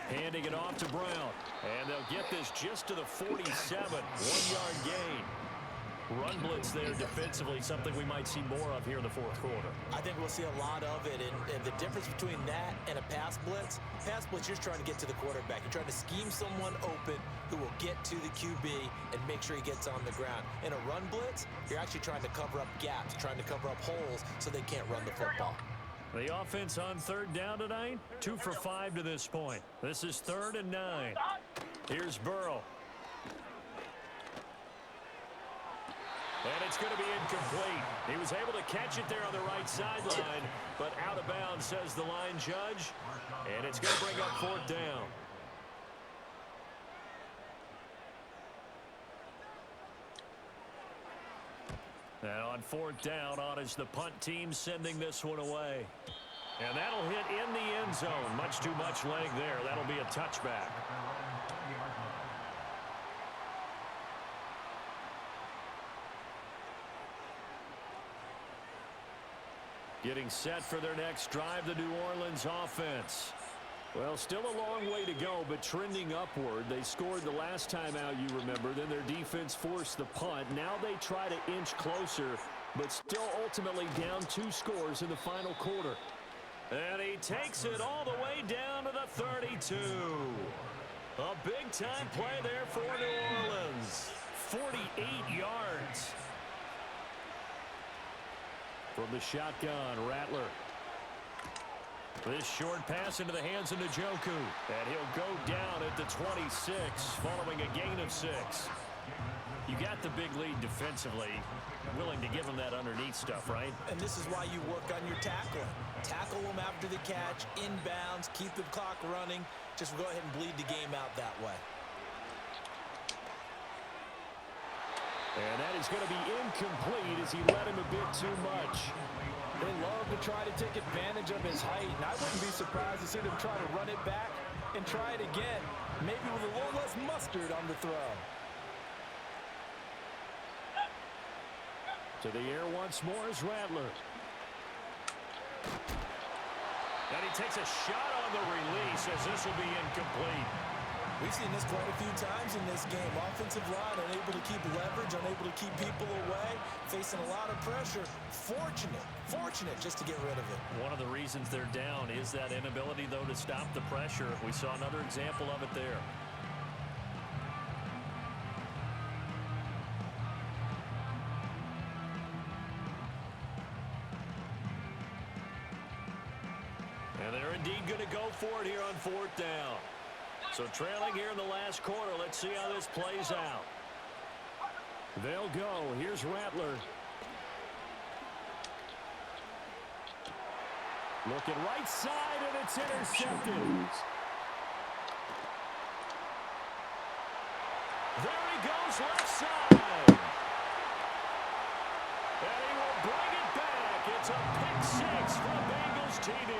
Handing it off to Brown. And they'll get this just to the 47. 1-yard gain. Run blitz there defensively, something we might see more of here in the fourth quarter. I think we'll see a lot of it. And the difference between that and a pass blitz, you're just trying to get to the quarterback. You're trying to scheme someone open who will get to the QB and make sure he gets on the ground. In a run blitz, you're actually trying to cover up gaps, trying to cover up holes so they can't run the football. The offense on third down tonight, 2 for 5 to this point. This is 3rd and 9. Here's Burrow. And it's going to be incomplete. He was able to catch it there on the right sideline, but out of bounds, says the line judge. And it's going to bring up 4th down. And on 4th down, on is the punt team sending this one away. And that'll hit in the end zone. Much too much leg there. That'll be a touchback. Getting set for their next drive, the New Orleans offense. Well, still a long way to go, but trending upward. They scored the last time out, you remember. Then their defense forced the punt. Now they try to inch closer, but still ultimately down 2 scores in the final quarter. And he takes it all the way down to the 32. A big-time play there for New Orleans. 48 yards. From the shotgun, Rattler. This short pass into the hands of Njoku. And he'll go down at the 26 following a gain of 6. You got the big lead defensively. Willing to give him that underneath stuff, right? And this is why you work on your tackling. Tackle them after the catch, inbounds, keep the clock running. Just go ahead and bleed the game out that way. And that is going to be incomplete as he let him a bit too much. They love to try to take advantage of his height, and I wouldn't be surprised to see them try to run it back and try it again, maybe with a little less mustard on the throw. To the air once more is Rattler. And he takes a shot on the release as this will be incomplete. We've seen this quite a few times in this game. Offensive line unable to keep leverage, unable to keep people away, facing a lot of pressure. Fortunate just to get rid of it. One of the reasons they're down is that inability, though, to stop the pressure. We saw another example of it there. And they're indeed going to go for it here on 4th down. So trailing here in the last quarter. Let's see how this plays out. They'll go. Here's Rattler. Looking right side, and it's intercepted. There he goes, left side. And he will bring it back. It's a pick 6 for the Bengals TD.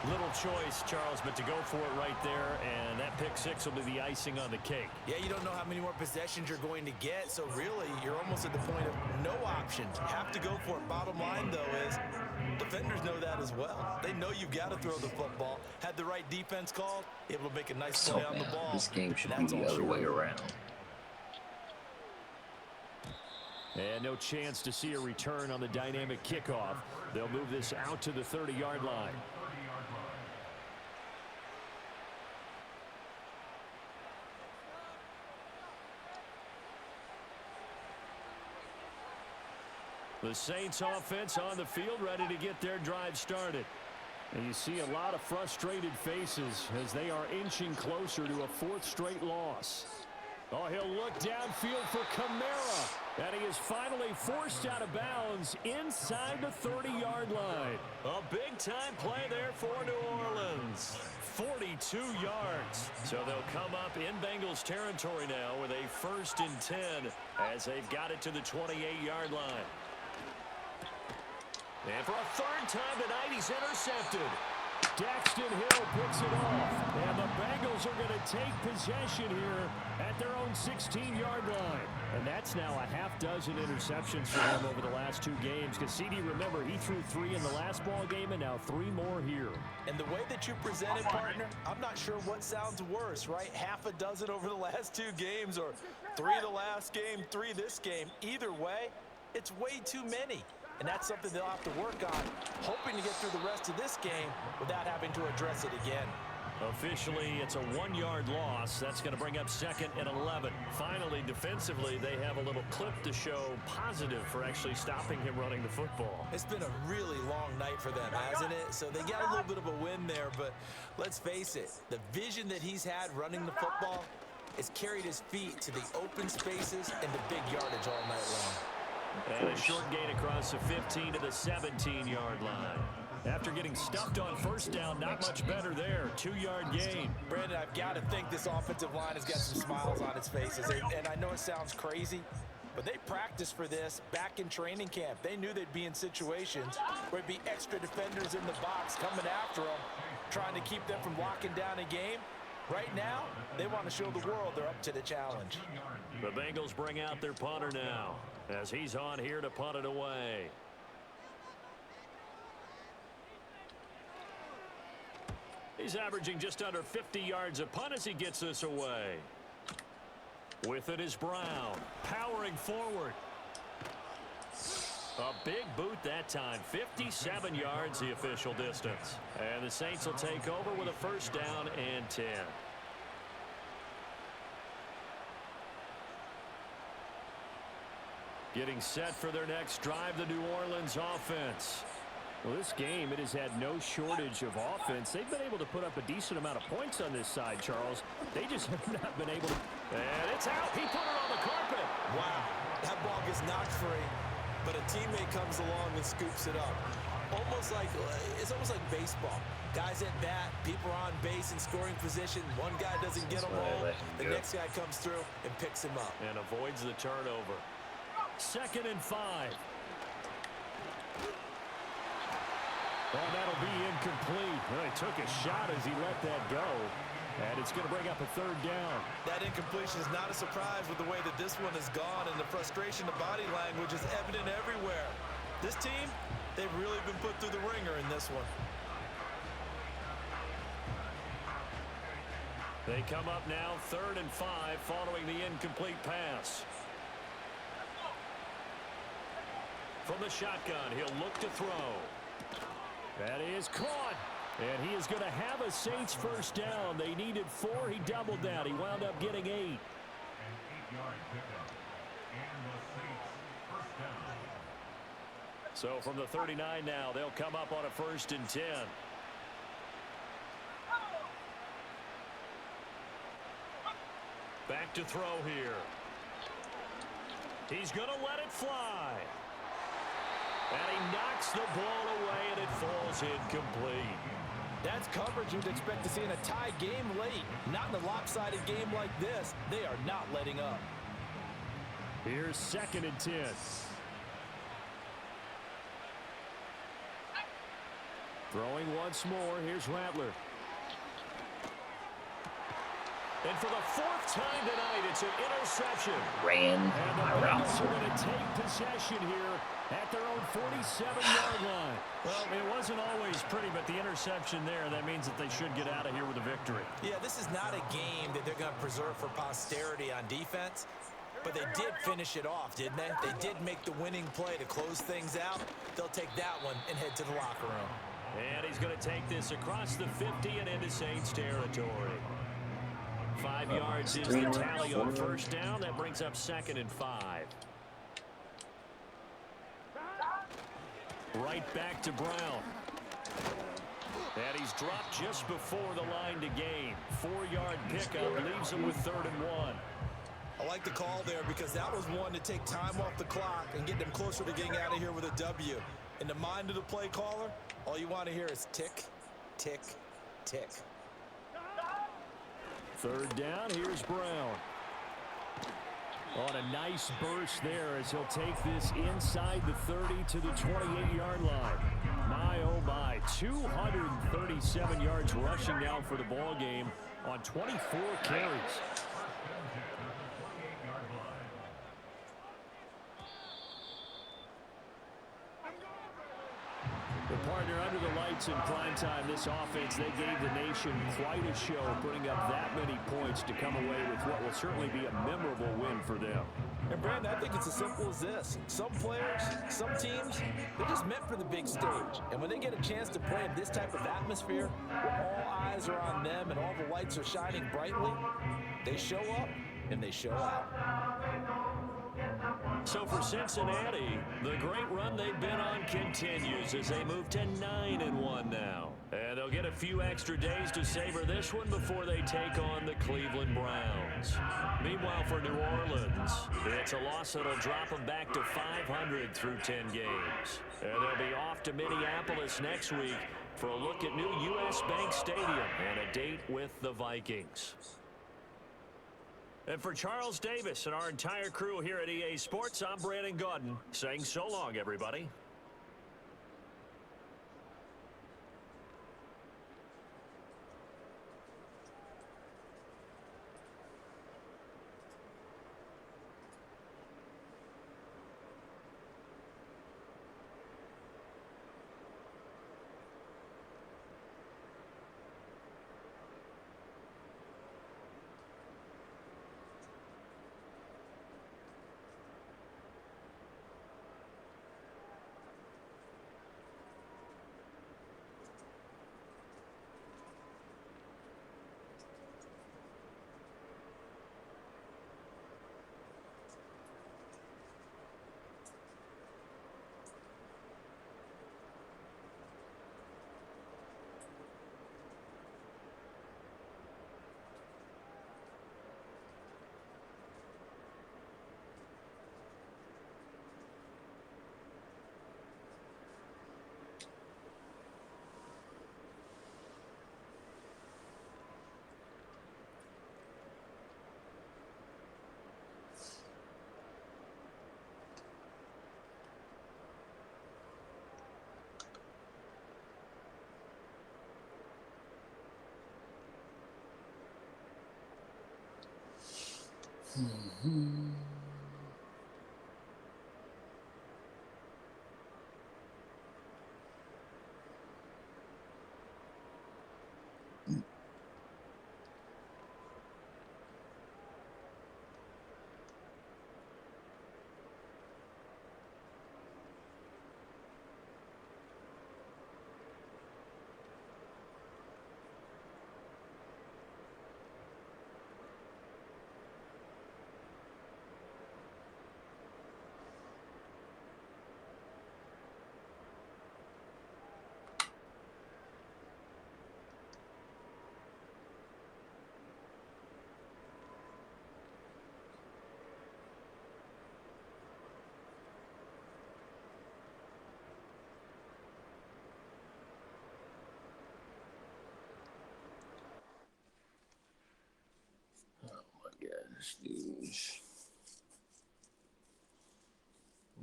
Little choice, Charles, but to go for it right there, and that pick 6 will be the icing on the cake. Yeah, you don't know how many more possessions you're going to get, so really, you're almost at the point of no options. Have to go for it. Bottom line, though, is defenders know that as well. They know you've got to throw the football. Had the right defense called, able to make a nice play on the ball. This game should be the other way around. And no chance to see a return on the dynamic kickoff. They'll move this out to the 30-yard line. The Saints offense on the field, ready to get their drive started. And you see a lot of frustrated faces as they are inching closer to a 4th straight loss. Oh, he'll look downfield for Kamara. And he is finally forced out of bounds inside the 30-yard line. A big-time play there for New Orleans. 42 yards. So they'll come up in Bengals territory now with a 1st and 10 as they've got it to the 28-yard line. And for a 3rd time tonight, he's intercepted. Daxton Hill picks it off. And the Bengals are going to take possession here at their own 16-yard line. And that's now a half dozen interceptions for him over the last 2 games. Because CD, remember, he threw 3 in the last ball game and now 3 more here. And the way that you present it, partner, I'm not sure what sounds worse, right? Half a dozen over the last 2 games or 3 the last game, 3 this game. Either way, it's way too many. And that's something they'll have to work on, hoping to get through the rest of this game without having to address it again. Officially, it's a 1-yard loss. That's going to bring up 2nd and 11. Finally, defensively, they have a little clip to show positive for actually stopping him running the football. It's been a really long night for them, hasn't it? So they got a little bit of a win there, but let's face it, the vision that he's had running the football has carried his feet to the open spaces and the big yardage all night long. And a short gain across the 15 to the 17-yard line. After getting stuffed on 1st down, not much better there. 2-yard gain. Brandon, I've got to think this offensive line has got some smiles on its faces. And I know it sounds crazy, but they practiced for this back in training camp. They knew they'd be in situations where there'd be extra defenders in the box coming after them, trying to keep them from locking down a game. Right now, they want to show the world they're up to the challenge. The Bengals bring out their punter now as he's on here to punt it away. He's averaging just under 50 yards a punt as he gets this away. With it is Brown, powering forward. A big boot that time, 57 yards the official distance. And the Saints will take over with a 1st down and 10. Getting set for their next drive, the New Orleans offense. Well, this game, it has had no shortage of offense. They've been able to put up a decent amount of points on this side, Charles. They just have not been able to. And it's out. He put it on the carpet. Wow, that ball gets knocked free, but a teammate comes along and scoops it up. It's almost like baseball. Guys at bat, people are on base in scoring position. One guy doesn't get them all. The next guy comes through and picks him up. And avoids the turnover. 2nd and 5. Oh, that'll be incomplete. Well, he took a shot as he let that go. And it's going to bring up a 3rd down. That incompletion is not a surprise with the way that this one has gone, and the frustration of body language is evident everywhere. This team, they've really been put through the ringer in this one. They come up now 3rd and 5 following the incomplete pass. From the shotgun, he'll look to throw. That is caught. And he is going to have a Saints 1st down. They needed 4. He doubled that. He wound up getting 8. So from the 39 now, they'll come up on a 1st and 10. Back to throw here. He's going to let it fly. And he knocks the ball away, and it falls incomplete. That's coverage you'd expect to see in a tie game late. Not in a lopsided game like this. They are not letting up. Here's 2nd and 10. Throwing once more. Here's Rattler. And for the 4th time tonight, it's an interception. Ran And the around. Bengals are going to take possession here at their own 47-yard line. Well, it wasn't always pretty, but the interception there, that means that they should get out of here with a victory. Yeah, this is not a game that they're going to preserve for posterity on defense, but they did finish it off, didn't they? They did make the winning play to close things out. They'll take that one and head to the locker room. And he's going to take this across the 50 and into Saints territory. 5 yards is the tally on 1st down. That brings up 2nd and 5. Right back to Brown. And he's dropped just before the line to gain. 4-yard pickup leaves him with 3rd and 1. I like the call there because that was one to take time off the clock and get them closer to getting out of here with a W. In the mind of the play caller, all you want to hear is tick, tick, tick. Third down, here's Brown. On a nice burst there as he'll take this inside the 30 to the 28-yard line. My, oh my, 237 yards rushing now for the ball game on 24 carries. The partner under the lights in prime time, this offense, they gave the nation quite a show, putting up that many points to come away with what will certainly be a memorable win for them. And Brandon, I think it's as simple as this. Some players, some teams, they're just meant for the big stage. And when they get a chance to play in this type of atmosphere, where all eyes are on them and all the lights are shining brightly, they show up and they show out. So for Cincinnati, the great run they've been on continues as they move to 9-1 now. And they'll get a few extra days to savor this one before they take on the Cleveland Browns. Meanwhile, for New Orleans, it's a loss that'll drop them back to 500 through 10 games. And they'll be off to Minneapolis next week for a look at new U.S. Bank Stadium and a date with the Vikings. And for Charles Davis and our entire crew here at EA Sports, I'm Brandon Gaudin saying so long, everybody. Dude.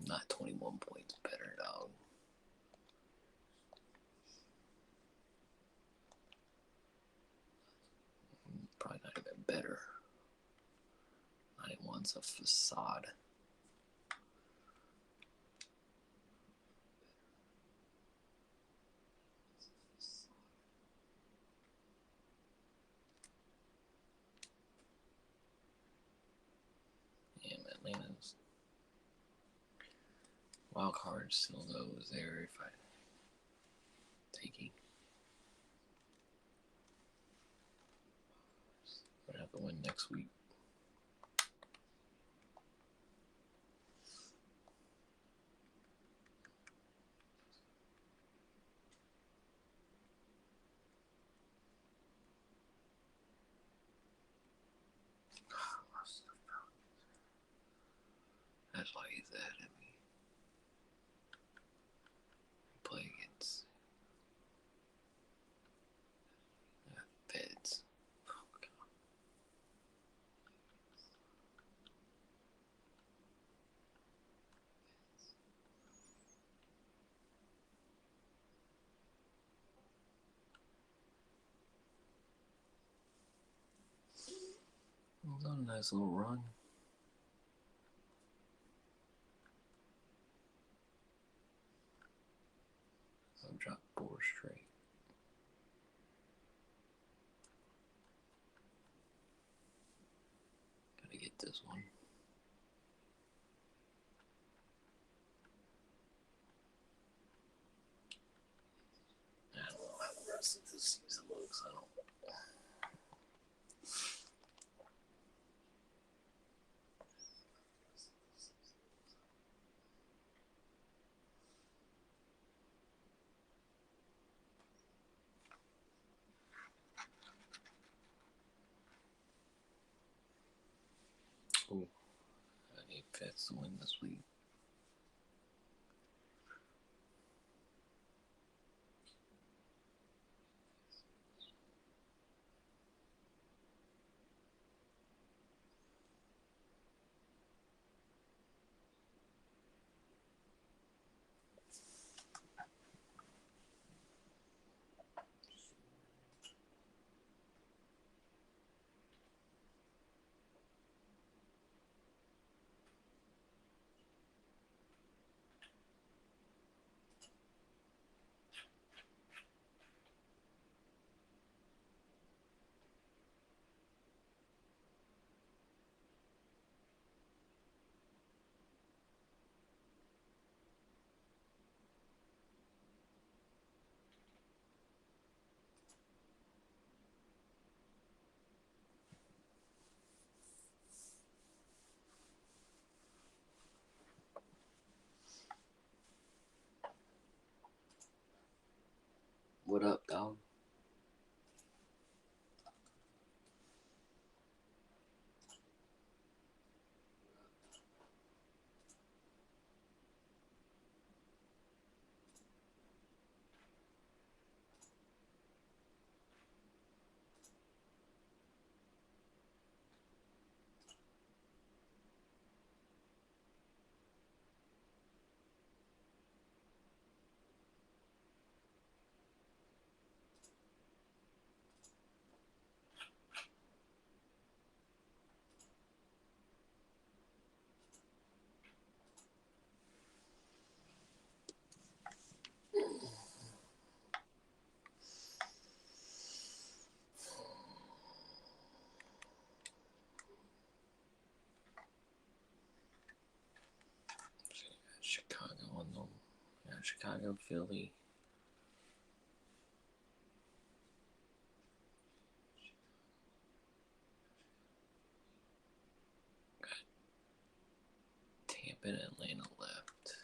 Not 21 points better, dog. Probably not even better. 91's a facade. Atlanta's wild card still goes there if I taking. Gonna have to win next week. That's why he's at me. Play against Feds. Oh, God. It was on a nice little run. I've dropped 4 straight. Gotta get this one. I don't know how the rest of this season looks. I don't. Ooh, I need Feds to win this week. What up, dog? Chicago on them. Yeah, Chicago, Philly. Got Tampa and Atlanta left.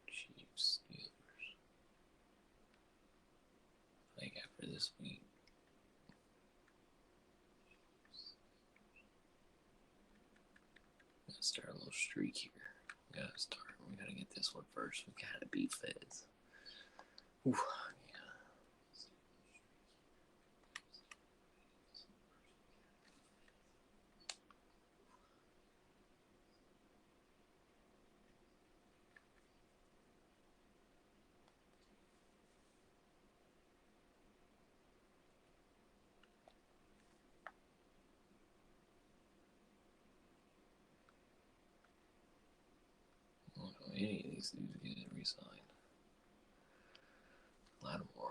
Chiefs, Steelers. I think after this week. Gotta start a little streak here. We gotta get this one first. We gotta beat Feds. Ooh, yeah. I don't know any of these dudes get re-signed. Lattimore.